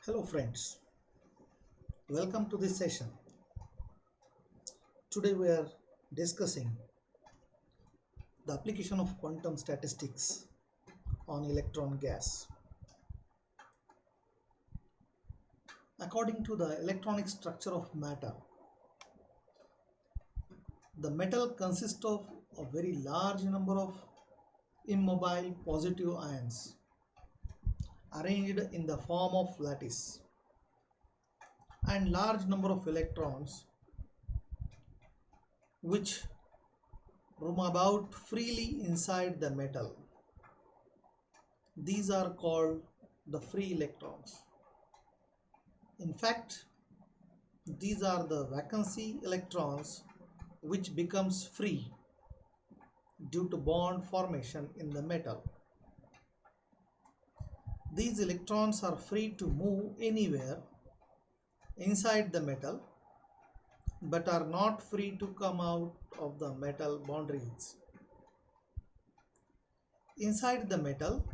Hello friends, welcome to this session. Today we are discussing the application of quantum statistics on electron gas. According to the electronic structure of matter, the metal consists of a very large number of immobile positive ions arranged in the form of lattice and large number of electrons which roam about freely inside the metal. These are called the free electrons. In fact, these are the vacancy electrons which becomes free due to bond formation in the metal. These electrons are free to move anywhere inside the metal but are not free to come out of the metal boundaries. Inside the metal,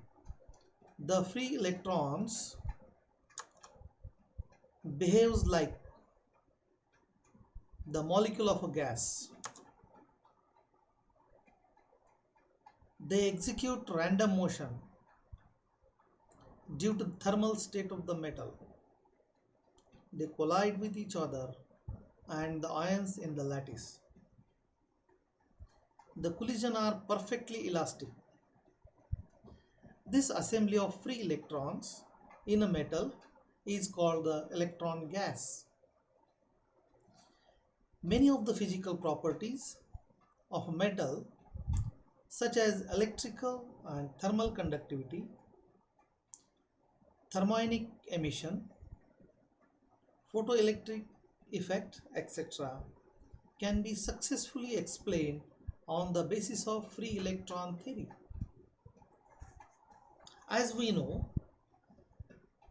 the free electrons behaves like the molecule of a gas. They execute random motion due to the thermal state of the metal. They collide with each other and the ions in the lattice. The collision are perfectly elastic. This assembly of free electrons in a metal is called the electron gas. Many of the physical properties of a metal, such as electrical and thermal conductivity, thermionic emission, photoelectric effect, etc., can be successfully explained on the basis of free electron theory. As we know,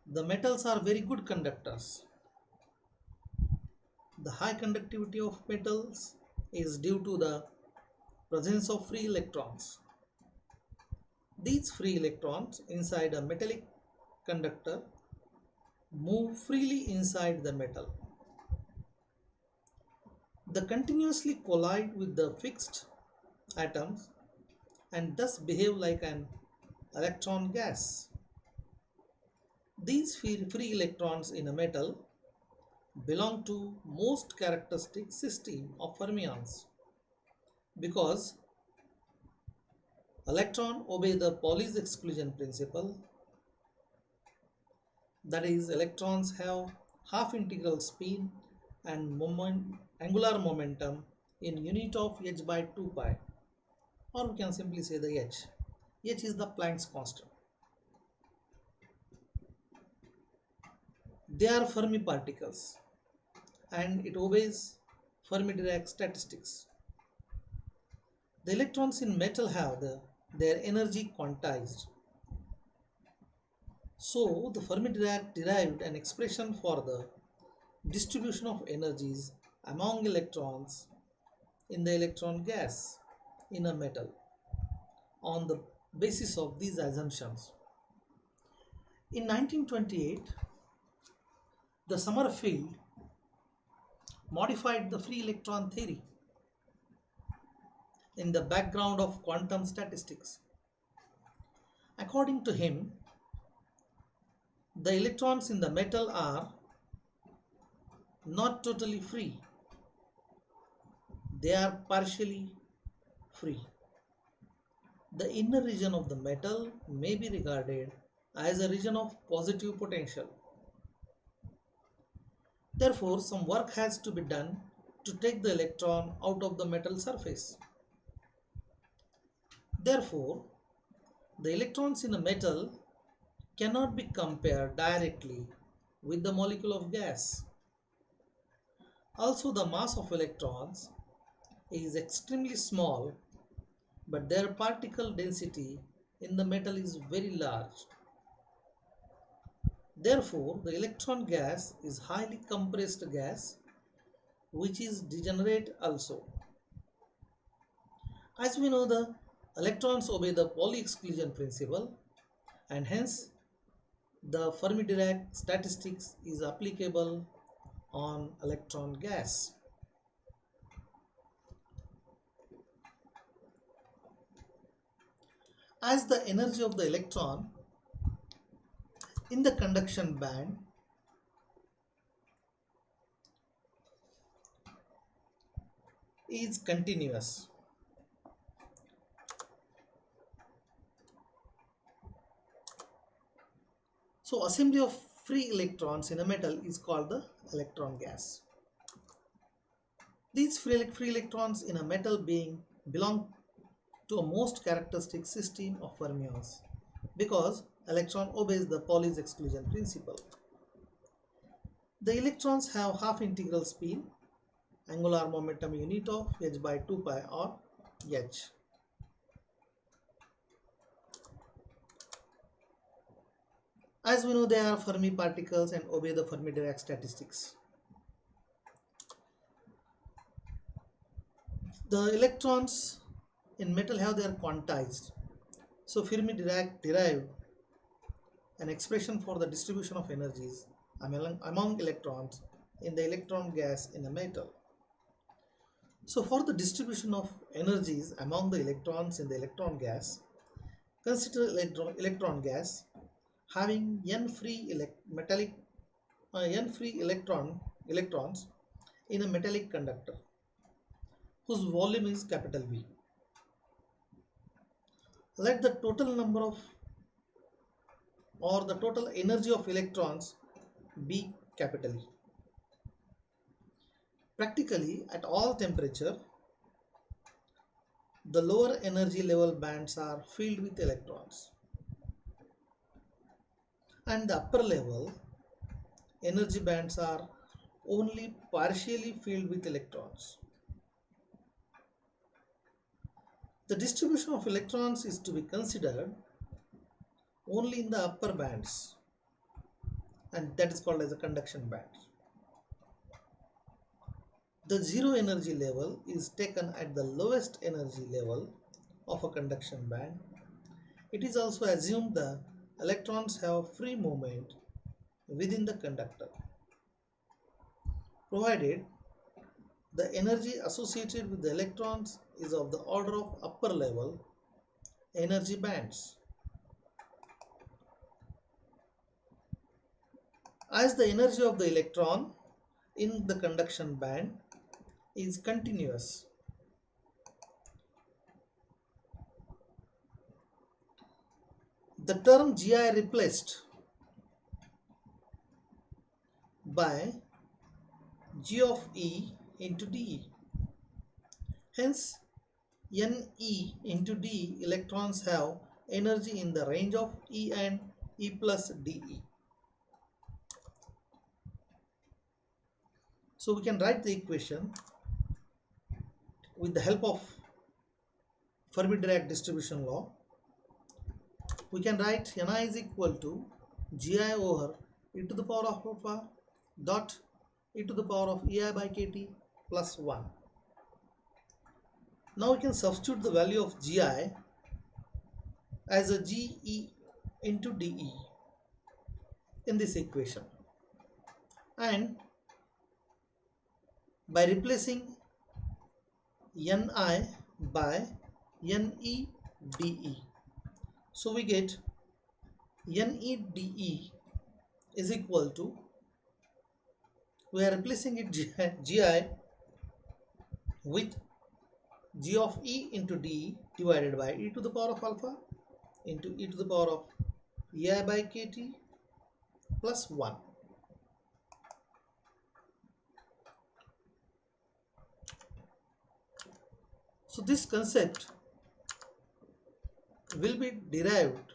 the metals are very good conductors. The high conductivity of metals is due to the presence of free electrons. These free electrons inside a metallic conductor move freely inside the metal. They continuously collide with the fixed atoms and thus behave like an electron gas. These free electrons in a metal belong to most characteristic system of fermions because electrons obey the Pauli's exclusion principle, that is, electrons have half integral spin and angular momentum in unit of h by 2 pi, or we can simply say the h. H is the Planck's constant. They are Fermi particles and it obeys Fermi-Dirac statistics. The electrons in metal have their energy quantized. So the Fermi-Dirac derived an expression for the distribution of energies among electrons in the electron gas in a metal on the basis of these assumptions. In 1928, the Sommerfeld modified the free electron theory in the background of quantum statistics. According to him, the electrons in the metal are not totally free. They are partially free. The inner region of the metal may be regarded as a region of positive potential. Therefore, some work has to be done to take the electron out of the metal surface. Therefore, the electrons in a metal cannot be compared directly with the molecule of gas. Also, the mass of electrons is extremely small, but their particle density in the metal is very large. Therefore, the electron gas is highly compressed gas, which is degenerate also. As we know, the electrons obey the Pauli exclusion principle and hence the Fermi-Dirac statistics is applicable on electron gas. As the energy of the electron in the conduction band is continuous, so assembly of free electrons in a metal is called the electron gas. These free electrons in a metal being belong to a most characteristic system of fermions because electron obeys the Pauli's exclusion principle. The electrons have half integral spin, angular momentum unit of h by 2 pi or h. As we know, they are Fermi particles and obey the Fermi-Dirac statistics. The electrons in metal have their quantized. So Fermi-Dirac derived an expression for the distribution of energies among electrons in the electron gas in a metal. So for the distribution of energies among the electrons in the electron gas, consider electron gas having n free electrons in a metallic conductor whose volume is capital V. Let the total number of or the total energy of electrons be capital E. Practically at all temperature, the lower energy level bands are filled with electrons and the upper level energy bands are only partially filled with electrons. The distribution of electrons is to be considered only in the upper bands, and that is called as a conduction band. The zero energy level is taken at the lowest energy level of a conduction band. It is also assumed the electrons have free movement within the conductor, provided the energy associated with the electrons is of the order of upper level energy bands. As the energy of the electron in the conduction band is continuous, the term Gi replaced by G of E into dE. Hence, Ne into dE electrons have energy in the range of E and E plus dE. So we can write the equation with the help of Fermi-Dirac distribution law. We can write Ni is equal to Gi over e to the power of alpha dot e to the power of Ei by kT plus 1. Now we can substitute the value of Gi as a Ge into dE in this equation, and by replacing Ni by Ne dE, so we get Ne dE is equal to, we are replacing it Gi with G of E into dE divided by e to the power of alpha into e to the power of Ei by kT plus 1. So this concept will be derived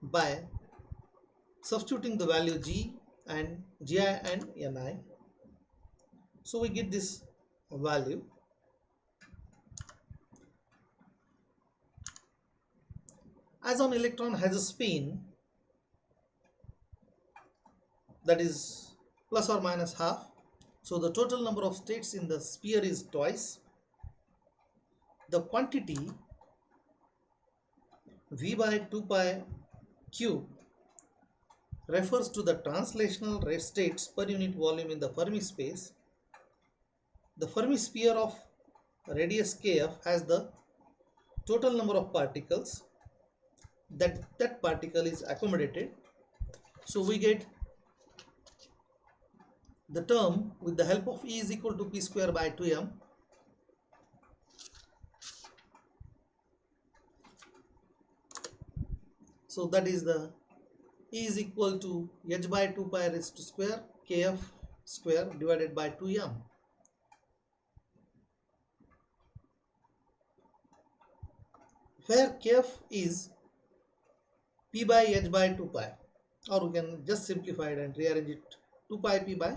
by substituting the value Gi and Ni. So we get this value. As an electron has a spin that is plus or minus half, so the total number of states in the sphere is twice. the quantity V by 2 pi Q refers to the translational rate states per unit volume in the Fermi space. The Fermi sphere of radius kf has the total number of particles that particle is accommodated. So we get the term with the help of E is equal to P square by 2m. So that is the E is equal to h by 2 pi raised to square kf square divided by 2m. Where kf is p by h by 2 pi, or we can just simplify it and rearrange it 2 pi p by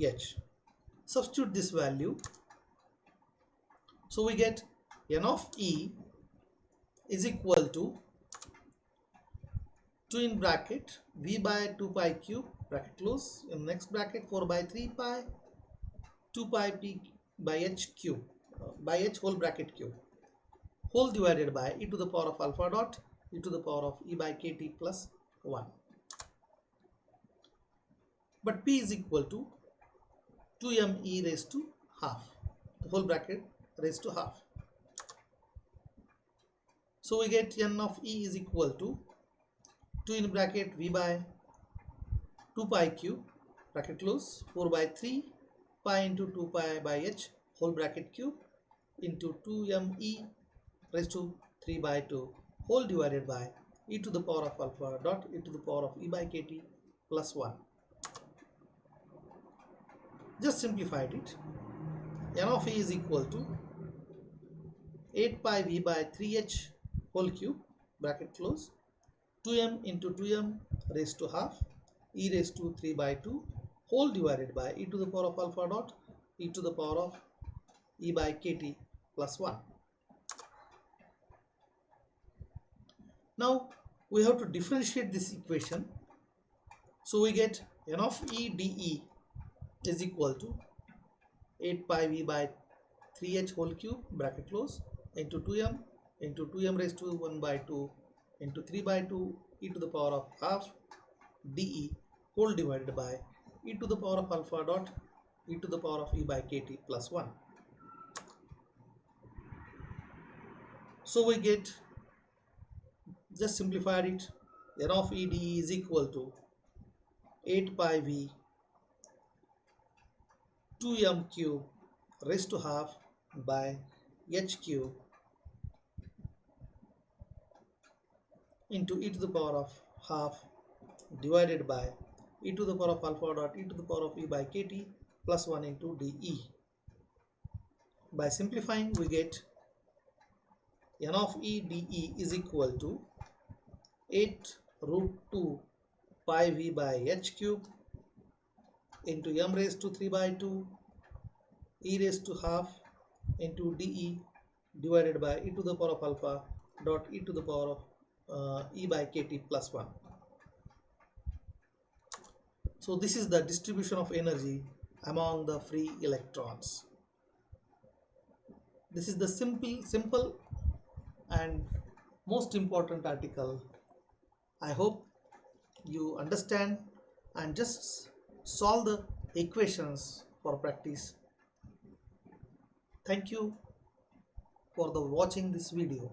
h. Substitute this value. So we get n of E is equal to 2 in bracket V by 2 pi cube bracket close, in next bracket 4 by 3 pi 2 pi p by h cube by h whole bracket cube whole divided by e to the power of alpha dot e to the power of e by kt plus 1. But p is equal to 2m e raised to half, the whole bracket raised to half. So we get n of e is equal to 2 in bracket v by 2 pi cube bracket close 4 by 3 pi into 2 pi by h whole bracket cube into 2m e raised to 3 by 2 whole divided by e to the power of alpha dot e to the power of e by kt plus 1. Just simplified it. N of e is equal to 8 pi v by 3h whole cube bracket close 2m into 2m raised to half e raised to 3 by 2 whole divided by e to the power of alpha dot e to the power of e by kt plus 1. Now we have to differentiate this equation. So we get n of e dE is equal to 8 pi v by 3h whole cube bracket close into 2m raised to 1 by 2 into 3 by 2 e to the power of half dE whole divided by e to the power of alpha dot e to the power of e by kt plus 1. So we get, just simplified it, n of e dE is equal to 8 pi v 2m cube raised to half by h cube into e to the power of half divided by e to the power of alpha dot e to the power of e by kt plus 1 into dE. By simplifying we get n of e dE is equal to 8 root 2 pi v by h cube into m raised to 3 by 2 e raised to half into dE divided by e to the power of alpha dot e to the power of e by kt plus 1. So this is the distribution of energy among the free electrons. This is the simple and most important article. I hope you understand and just solve the equations for practice. Thank you for watching this video.